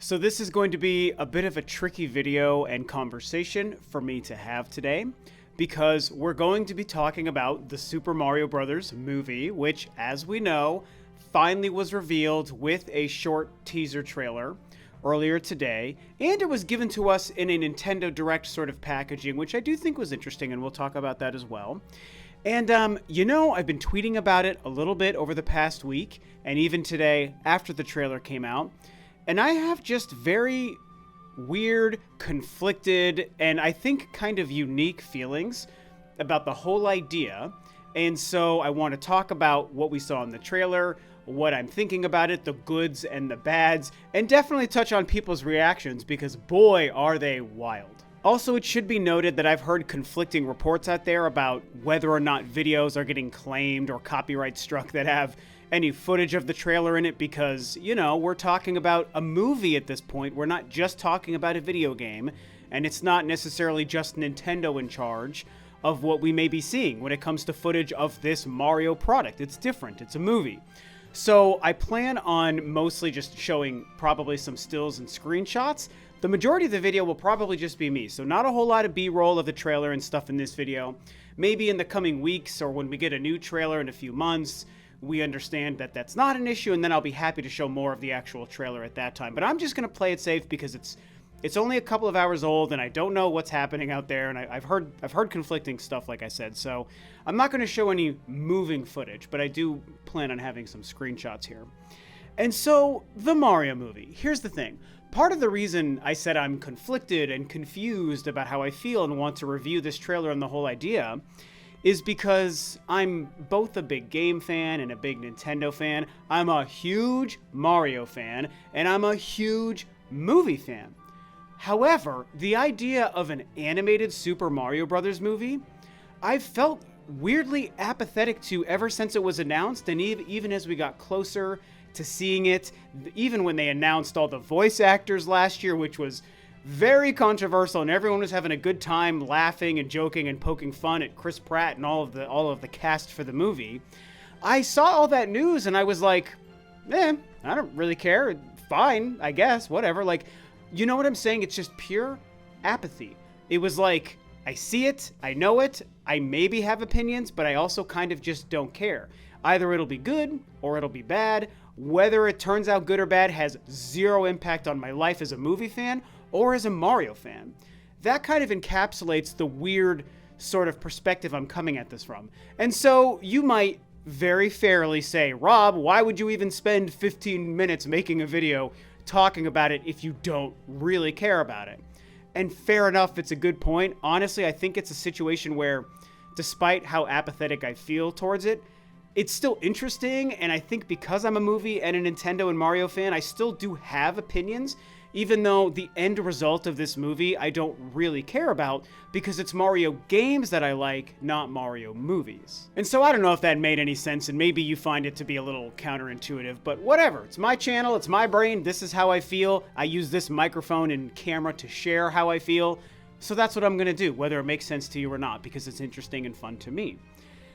So this is going to be a bit of a tricky video and conversation for me to have today because we're going to be talking about the Super Mario Bros. Movie, which, as we know, finally was revealed with a short teaser trailer earlier today, and it was given to us in a Nintendo Direct sort of packaging, which I do think was interesting, and we'll talk about that as well. And, I've been tweeting about it a little bit over the past week, and even today after the trailer came out. And I have just very weird, conflicted, and I think kind of unique feelings about the whole idea. And so I want to talk about what we saw in the trailer, what I'm thinking about it, the goods and the bads, and definitely touch on people's reactions because boy, are they wild. Also, it should be noted that I've heard conflicting reports out there about whether or not videos are getting claimed or copyright struck that have any footage of the trailer in it because, we're talking about a movie at this point. We're not just talking about a video game, and it's not necessarily just Nintendo in charge of what we may be seeing when it comes to footage of this Mario product. It's different. It's a movie. So I plan on mostly just showing probably some stills and screenshots. The majority of the video will probably just be me, so not a whole lot of B-roll of the trailer and stuff in this video. Maybe in the coming weeks or when we get a new trailer in a few months, we understand that that's not an issue, and then I'll be happy to show more of the actual trailer at that time. But I'm just going to play it safe because it's only a couple of hours old, and I don't know what's happening out there, and I've heard conflicting stuff, like I said. So I'm not going to show any moving footage, but I do plan on having some screenshots here. And so, the Mario movie. Here's the thing. Part of the reason I said I'm conflicted and confused about how I feel and want to review this trailer and the whole idea is because I'm both a big game fan and a big Nintendo fan. I'm a huge Mario fan, and I'm a huge movie fan. However, the idea of an animated Super Mario Bros. Movie, I've felt weirdly apathetic to ever since it was announced, and even as we got closer to seeing it, even when they announced all the voice actors last year, which was very controversial, and everyone was having a good time laughing and joking and poking fun at Chris Pratt and all of the cast for the movie. I saw all that news and I was like, I don't really care. Fine, I guess, whatever. Like, you know what I'm saying? It's just pure apathy. It was like, I see it, I know it, I maybe have opinions, but I also kind of just don't care. Either it'll be good or it'll be bad. Whether it turns out good or bad has zero impact on my life as a movie fan or as a Mario fan. That kind of encapsulates the weird sort of perspective I'm coming at this from. And so you might very fairly say, Rob, why would you even spend 15 minutes making a video talking about it if you don't really care about it? And fair enough, it's a good point. Honestly, I think it's a situation where, despite how apathetic I feel towards it, it's still interesting, and I think because I'm a movie and a Nintendo and Mario fan, I still do have opinions, even though the end result of this movie I don't really care about because it's Mario games that I like, not Mario movies. And so I don't know if that made any sense, and maybe you find it to be a little counterintuitive, but whatever. It's my channel, it's my brain, this is how I feel. I use this microphone and camera to share how I feel, so that's what I'm gonna do, whether it makes sense to you or not, because it's interesting and fun to me.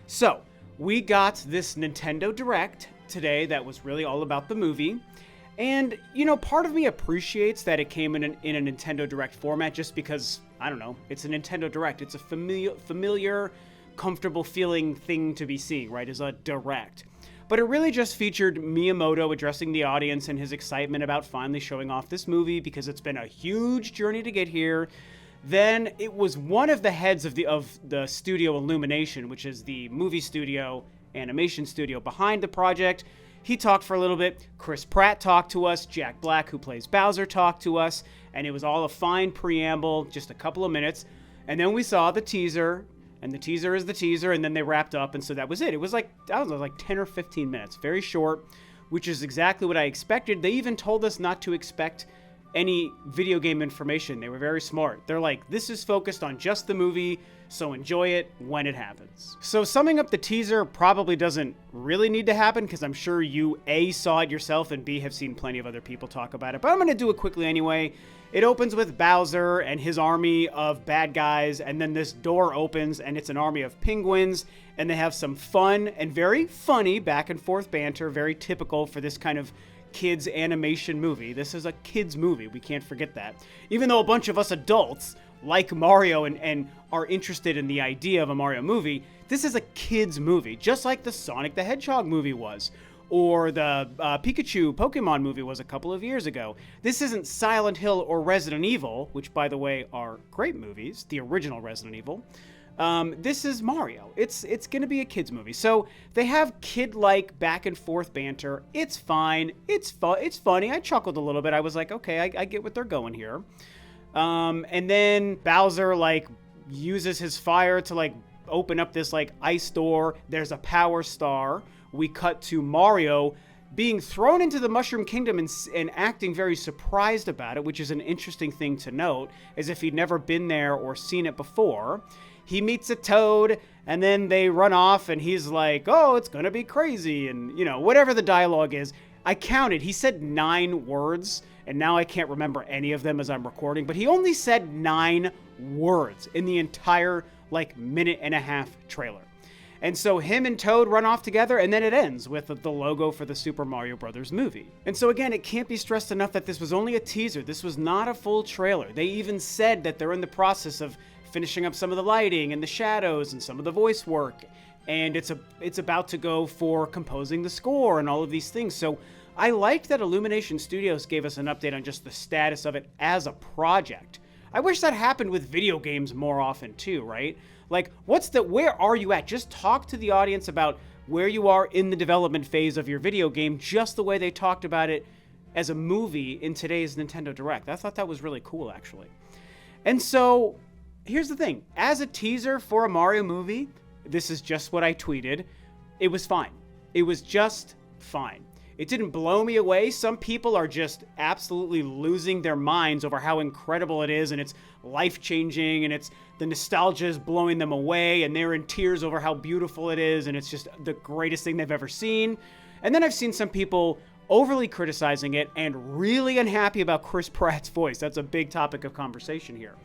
So, we got this Nintendo Direct today that was really all about the movie. And, part of me appreciates that it came in a Nintendo Direct format just because, I don't know, it's a Nintendo Direct. It's a familiar, comfortable feeling thing to be seeing, right, as a Direct. But it really just featured Miyamoto addressing the audience and his excitement about finally showing off this movie because it's been a huge journey to get here. Then it was one of the heads of the studio Illumination, which is the movie studio, animation studio behind the project. He talked for a little bit. Chris Pratt talked to us. Jack Black, who plays Bowser, talked to us. And it was all a fine preamble, just a couple of minutes. And then we saw the teaser, and the teaser is the teaser, and then they wrapped up, and so that was it. It was like 10 or 15 minutes. Very short, which is exactly what I expected. They even told us not to expect any video game information. They were very smart. They're like, this is focused on just the movie, so enjoy it when it happens. So summing up the teaser probably doesn't really need to happen because I'm sure you A, saw it yourself, and B, have seen plenty of other people talk about it, but I'm going to do it quickly anyway. It opens with Bowser and his army of bad guys, and then this door opens and it's an army of penguins, and they have some fun and very funny back and forth banter, very typical for this kind of kids animation movie. This is a kids movie. We can't forget that. Even though a bunch of us adults like Mario and are interested in the idea of a Mario movie, this is a kids movie, just like the Sonic the Hedgehog movie was, or the Pikachu Pokemon movie was a couple of years ago. This isn't Silent Hill or Resident Evil, which, by the way, are great movies, the original Resident Evil. This is Mario. It's going to be a kids movie. So they have kid-like back and forth banter. It's fine. It's funny. I chuckled a little bit. I was like, okay, I get what they're going here. And then Bowser, like, uses his fire to, like, open up this, like, ice door. There's a power star. We cut to Mario being thrown into the Mushroom Kingdom and acting very surprised about it, which is an interesting thing to note, as if he'd never been there or seen it before. He meets a toad, and then they run off, and he's like, oh, it's gonna be crazy, and, you know, whatever the dialogue is. I counted. He said 9 words, and now I can't remember any of them as I'm recording, but he only said 9 words in the entire, like, minute and a half trailer. And so him and Toad run off together, and then it ends with the logo for the Super Mario Brothers movie. And so again, it can't be stressed enough that this was only a teaser. This was not a full trailer. They even said that they're in the process of finishing up some of the lighting and the shadows and some of the voice work. And it's about to go for composing the score and all of these things. So I liked that Illumination Studios gave us an update on just the status of it as a project. I wish that happened with video games more often too, right? Like, where are you at? Just talk to the audience about where you are in the development phase of your video game, just the way they talked about it as a movie in today's Nintendo Direct. I thought that was really cool, actually. And so, here's the thing. As a teaser for a Mario movie, this is just what I tweeted. It was fine. It was just fine. It didn't blow me away. Some people are just absolutely losing their minds over how incredible it is, and it's life-changing, and it's the nostalgia is blowing them away, and they're in tears over how beautiful it is, and it's just the greatest thing they've ever seen. And then I've seen some people overly criticizing it and really unhappy about Chris Pratt's voice. That's a big topic of conversation here.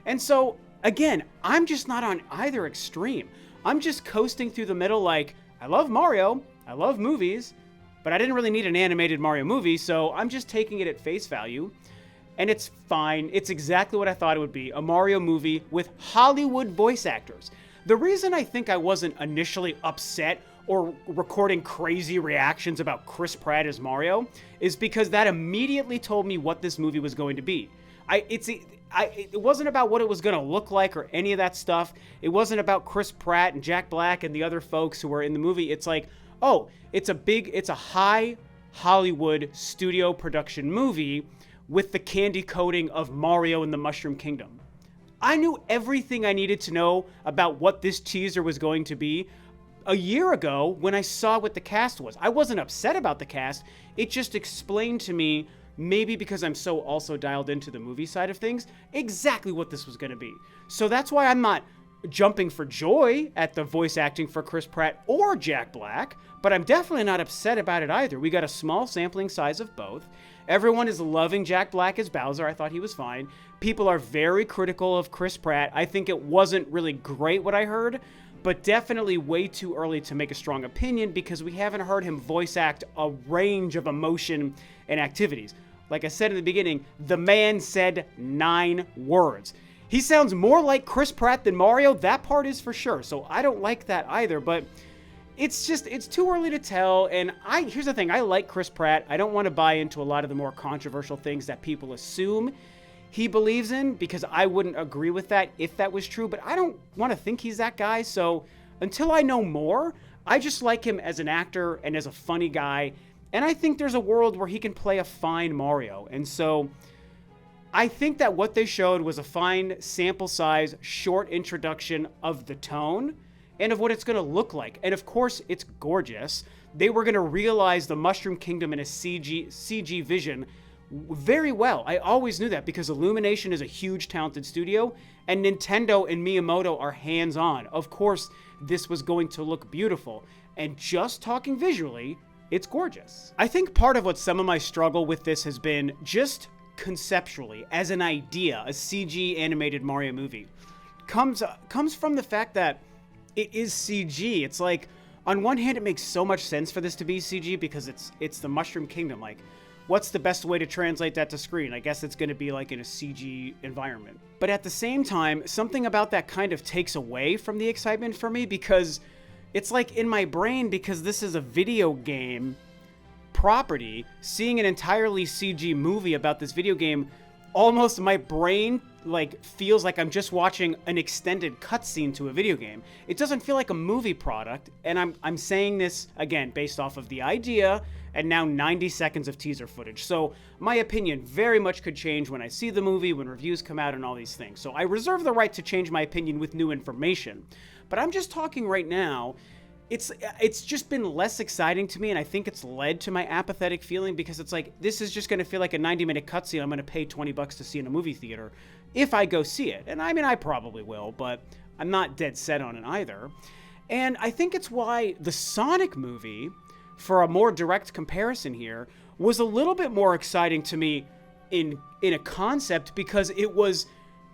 And so, again, I'm just not on either extreme. I'm just coasting through the middle like, I love Mario, I love movies, but I didn't really need an animated Mario movie, so I'm just taking it at face value. And it's fine. It's exactly what I thought it would be, a Mario movie with Hollywood voice actors. The reason I think I wasn't initially upset or recording crazy reactions about Chris Pratt as Mario is because that immediately told me what this movie was going to be. It wasn't about what it was going to look like or any of that stuff. It wasn't about Chris Pratt and Jack Black and the other folks who were in the movie. It's like, oh, it's a high Hollywood studio production movie with the candy coating of Mario and the Mushroom Kingdom. I knew everything I needed to know about what this teaser was going to be a year ago when I saw what the cast was. I wasn't upset about the cast. It just explained to me, maybe because I'm so also dialed into the movie side of things, exactly what this was going to be. So that's why I'm not jumping for joy at the voice acting for Chris Pratt or Jack Black, but I'm definitely not upset about it either. We got a small sampling size of both. Everyone is loving Jack Black as Bowser. I thought he was fine. People are very critical of Chris Pratt. I think it wasn't really great what I heard, but definitely way too early to make a strong opinion because we haven't heard him voice act a range of emotion and activities. Like I said in the beginning, the man said 9 words. He sounds more like Chris Pratt than Mario, that part is for sure, so I don't like that either, but it's too early to tell, and here's the thing, I like Chris Pratt. I don't want to buy into a lot of the more controversial things that people assume he believes in, because I wouldn't agree with that if that was true, but I don't want to think he's that guy, so until I know more, I just like him as an actor and as a funny guy, and I think there's a world where he can play a fine Mario, and so I think that what they showed was a fine sample size, short introduction of the tone and of what it's going to look like. And of course, it's gorgeous. They were going to realize the Mushroom Kingdom in a CG vision very well. I always knew that because Illumination is a huge, talented studio, and Nintendo and Miyamoto are hands-on. Of course, this was going to look beautiful. And just talking visually, it's gorgeous. I think part of what some of my struggle with this has been just conceptually, as an idea, a CG animated Mario movie, comes from the fact that it is CG. It's like, on one hand, it makes so much sense for this to be CG because it's the Mushroom Kingdom. Like, what's the best way to translate that to screen? I guess it's going to be like in a CG environment. But at the same time, something about that kind of takes away from the excitement for me because it's like in my brain, because this is a video game property, seeing an entirely CG movie about this video game, almost my brain like feels like I'm just watching an extended cutscene to a video game. It doesn't feel like a movie product, and I'm saying this again based off of the idea and now 90 seconds of teaser footage. So my opinion very much could change when I see the movie, when reviews come out and all these things. So I reserve the right to change my opinion with new information. But I'm just talking right now. It's just been less exciting to me, and I think it's led to my apathetic feeling because it's like, this is just going to feel like a 90-minute cutscene I'm going to pay $20 to see in a movie theater if I go see it. And I mean, I probably will, but I'm not dead set on it either. And I think it's why the Sonic movie, for a more direct comparison here, was a little bit more exciting to me in a concept because it was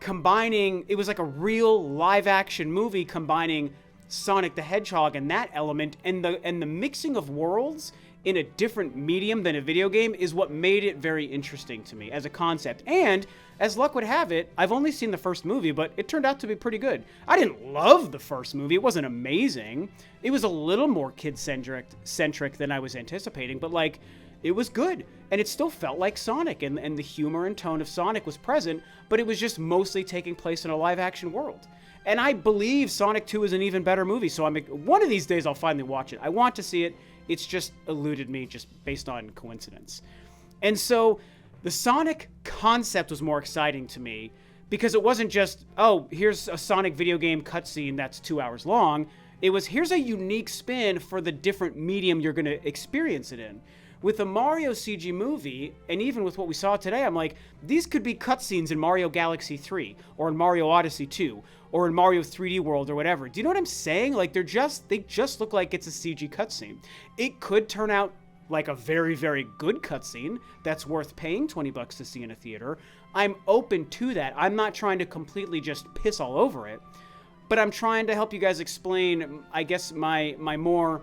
like a real live-action movie combining Sonic the Hedgehog and that element, and the mixing of worlds in a different medium than a video game is what made it very interesting to me as a concept. And as luck would have it, I've only seen the first movie, but it turned out to be pretty good. I didn't love the first movie. It wasn't amazing. It was a little more kid-centric than I was anticipating, but like, it was good. And it still felt like Sonic, and the humor and tone of Sonic was present, but it was just mostly taking place in a live-action world. And I believe Sonic 2 is an even better movie, so one of these days I'll finally watch it. I want to see it. It's just eluded me just based on coincidence. And so the Sonic concept was more exciting to me because it wasn't just, oh, here's a Sonic video game cutscene that's 2 hours long. It was, here's a unique spin for the different medium you're going to experience it in. With a Mario CG movie, and even with what we saw today, I'm like, these could be cutscenes in Mario Galaxy 3, or in Mario Odyssey 2, or in Mario 3D World, or whatever. Do you know what I'm saying? Like, they just look like it's a CG cutscene. It could turn out like a very, very good cutscene that's worth paying $20 to see in a theater. I'm open to that. I'm not trying to completely just piss all over it, but I'm trying to help you guys explain, I guess, my more...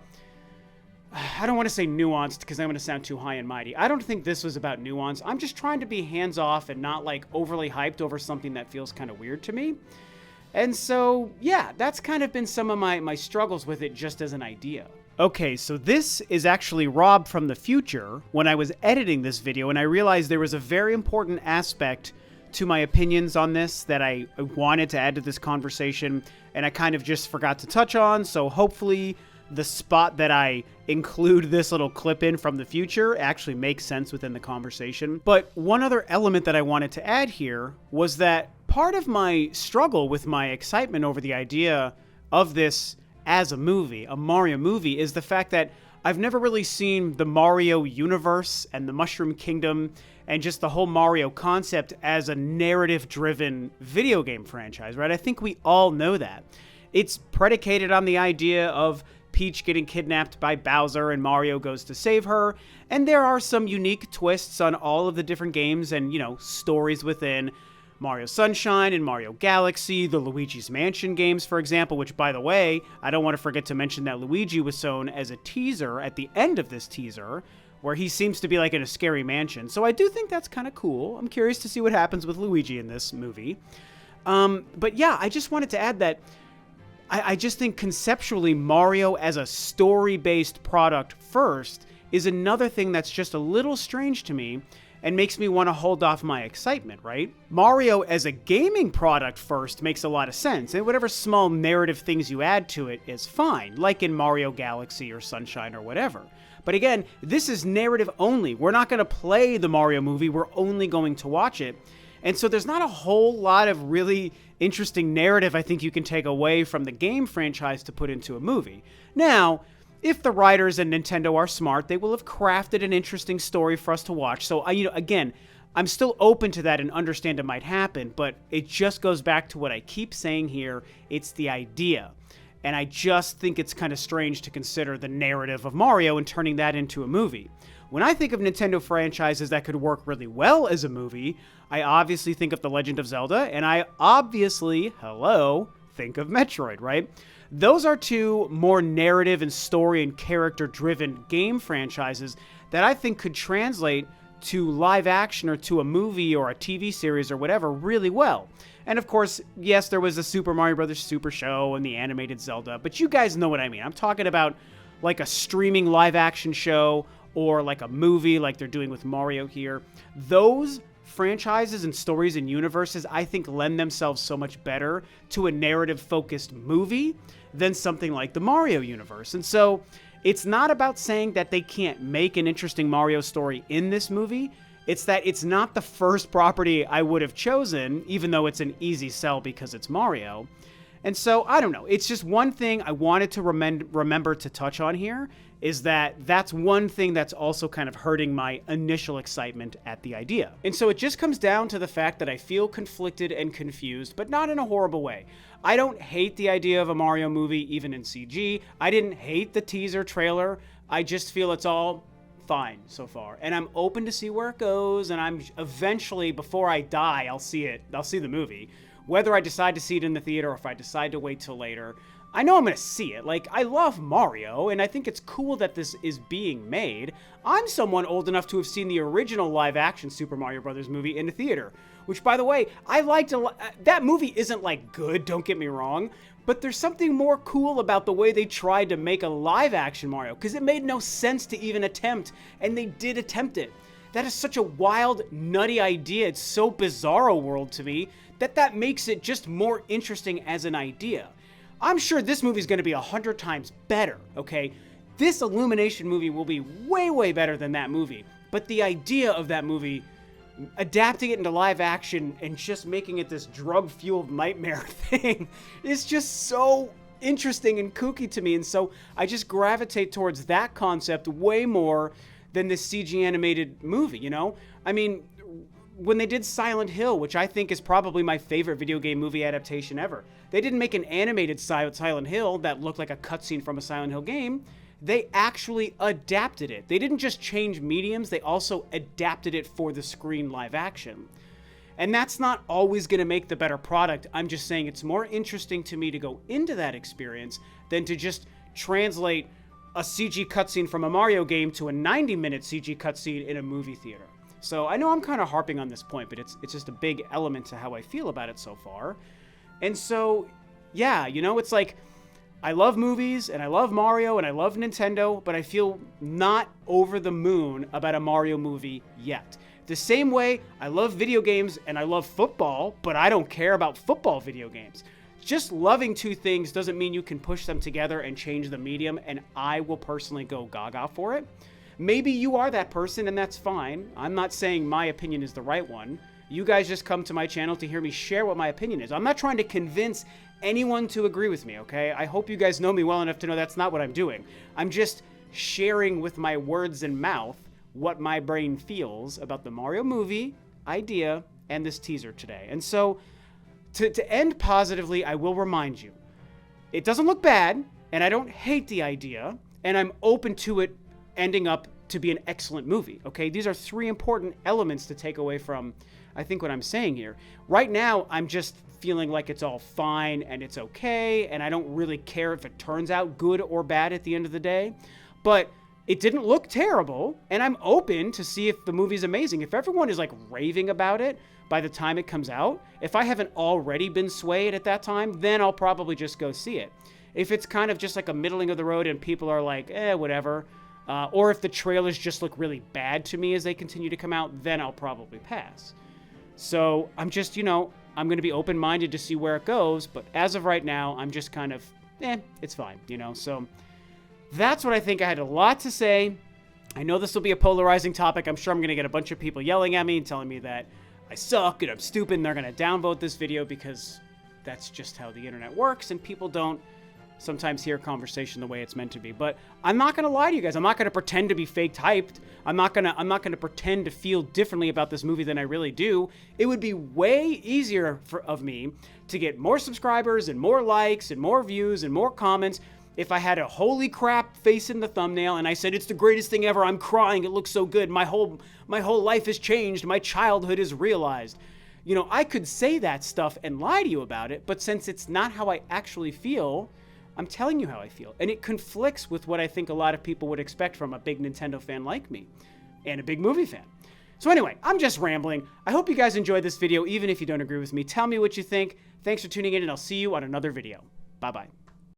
I don't want to say nuanced because I'm going to sound too high and mighty. I don't think this was about nuance. I'm just trying to be hands-off and not like overly hyped over something that feels kind of weird to me. And so, yeah, that's kind of been some of my struggles with it just as an idea. Okay, so this is actually Rob from the future when I was editing this video, and I realized there was a very important aspect to my opinions on this that I wanted to add to this conversation, and I kind of just forgot to touch on, so hopefully the spot that I include this little clip in from the future actually makes sense within the conversation. But one other element that I wanted to add here was that part of my struggle with my excitement over the idea of this as a movie, a Mario movie, is the fact that I've never really seen the Mario universe and the Mushroom Kingdom and just the whole Mario concept as a narrative-driven video game franchise, right? I think we all know that. It's predicated on the idea of Peach getting kidnapped by Bowser and Mario goes to save her, and there are some unique twists on all of the different games and, you know, stories within Mario Sunshine and Mario Galaxy, the Luigi's Mansion games, for example, which, by the way, I don't want to forget to mention that Luigi was shown as a teaser at the end of this teaser, where he seems to be like in a scary mansion. So I do think that's kind of cool. I'm curious to see what happens with Luigi in this movie. But yeah, I just wanted to add that I just think conceptually Mario as a story-based product first is another thing that's just a little strange to me and makes me want to hold off my excitement, right? Mario as a gaming product first makes a lot of sense, and whatever small narrative things you add to it is fine, like in Mario Galaxy or Sunshine or whatever. But again, this is narrative only. We're not going to play the Mario movie, we're only going to watch it. And so there's not a whole lot of really interesting narrative I think you can take away from the game franchise to put into a movie. Now, if the writers and Nintendo are smart, they will have crafted an interesting story for us to watch. So, again, I'm still open to that and understand it might happen, but it just goes back to what I keep saying here. It's the idea. And I just think it's kind of strange to consider the narrative of Mario and turning that into a movie. When I think of Nintendo franchises that could work really well as a movie, I obviously think of The Legend of Zelda, and I obviously, think of Metroid, right? Those are two more narrative and story and character-driven game franchises that I think could translate to live action or to a movie or a TV series or whatever really well. And of course, yes, there was the Super Mario Bros. Super Show and the animated Zelda, but you guys know what I mean. I'm talking about like a streaming live action show or like a movie like they're doing with Mario here. Those franchises and stories and universes, I think, lend themselves so much better to a narrative-focused movie than something like the Mario universe. And so it's not about saying that they can't make an interesting Mario story in this movie. It's that it's not the first property I would have chosen, even though it's an easy sell because it's Mario. And so, I don't know. It's just one thing I wanted to remember to touch on here, is that that's one thing that's also kind of hurting my initial excitement at the idea. And so it just comes down to the fact that I feel conflicted and confused, but not in a horrible way. I don't hate the idea of a Mario movie, even in CG. I didn't hate the teaser trailer. I just feel it's all fine so far. And I'm open to see where it goes, and I'm eventually, before I die, I'll see it. I'll see the movie. Whether I decide to see it in the theater or if I decide to wait till later, I know I'm going to see it. Like, I love Mario, and I think it's cool that this is being made. I'm someone old enough to have seen the original live-action Super Mario Bros. Movie in the theater, which, by the way, I liked a lot. That movie isn't, like, good, don't get me wrong, but there's something more cool about the way they tried to make a live-action Mario, because it made no sense to even attempt, and they did attempt it. That is such a wild, nutty idea. It's so bizarro world to me that makes it just more interesting as an idea. I'm sure this movie is going to be 100 times better, okay? This Illumination movie will be way, way better than that movie. But the idea of that movie, adapting it into live action and just making it this drug-fueled nightmare thing is just so interesting and kooky to me. And so I just gravitate towards that concept way more than this CG animated movie, you know? I mean, when they did Silent Hill, which I think is probably my favorite video game movie adaptation ever, they didn't make an animated Silent Hill that looked like a cutscene from a Silent Hill game. They actually adapted it. They didn't just change mediums, they also adapted it for the screen live action. And that's not always going to make the better product. I'm just saying it's more interesting to me to go into that experience than to just translate a CG cutscene from a Mario game to a 90-minute CG cutscene in a movie theater. So I know I'm kind of harping on this point, but it's just a big element to how I feel about it so far. And so, yeah, you know, it's like, I love movies, and I love Mario, and I love Nintendo, but I feel not over the moon about a Mario movie yet. The same way I love video games, and I love football, but I don't care about football video games. Just loving two things doesn't mean you can push them together and change the medium, and I will personally go gaga for it. Maybe you are that person, and that's fine. I'm not saying my opinion is the right one. You guys just come to my channel to hear me share what my opinion is. I'm not trying to convince anyone to agree with me, okay? I hope you guys know me well enough to know that's not what I'm doing. I'm just sharing with my words and mouth what my brain feels about the Mario movie idea and this teaser today. And so, to end positively, I will remind you, it doesn't look bad, and I don't hate the idea, and I'm open to it ending up to be an excellent movie, okay? These are three important elements to take away from, I think, what I'm saying here. Right now, I'm just feeling like it's all fine and it's okay, and I don't really care if it turns out good or bad at the end of the day. But it didn't look terrible, and I'm open to see if the movie's amazing. If everyone is like raving about it by the time it comes out, if I haven't already been swayed at that time, then I'll probably just go see it. If it's kind of just like a middling of the road and people are like, whatever, or if the trailers just look really bad to me as they continue to come out, then I'll probably pass. So I'm just, I'm going to be open-minded to see where it goes, but as of right now, I'm just kind of, it's fine, So that's what I think. I had a lot to say. I know this will be a polarizing topic. I'm sure I'm going to get a bunch of people yelling at me and telling me that I suck and I'm stupid, and they're going to downvote this video because that's just how the internet works, and people don't sometimes hear conversation the way it's meant to be. But I'm not going to lie to you guys. I'm not going to pretend to be faked hyped. I'm not going to pretend to feel differently about this movie than I really do. It would be way easier of me to get more subscribers and more likes and more views and more comments if I had a holy crap face in the thumbnail and I said, it's the greatest thing ever. I'm crying. It looks so good. My whole life has changed. My childhood is realized. You know, I could say that stuff and lie to you about it, but since it's not how I actually feel, I'm telling you how I feel. And it conflicts with what I think a lot of people would expect from a big Nintendo fan like me and a big movie fan. So anyway, I'm just rambling. I hope you guys enjoyed this video, even if you don't agree with me. Tell me what you think. Thanks for tuning in, and I'll see you on another video. Bye-bye.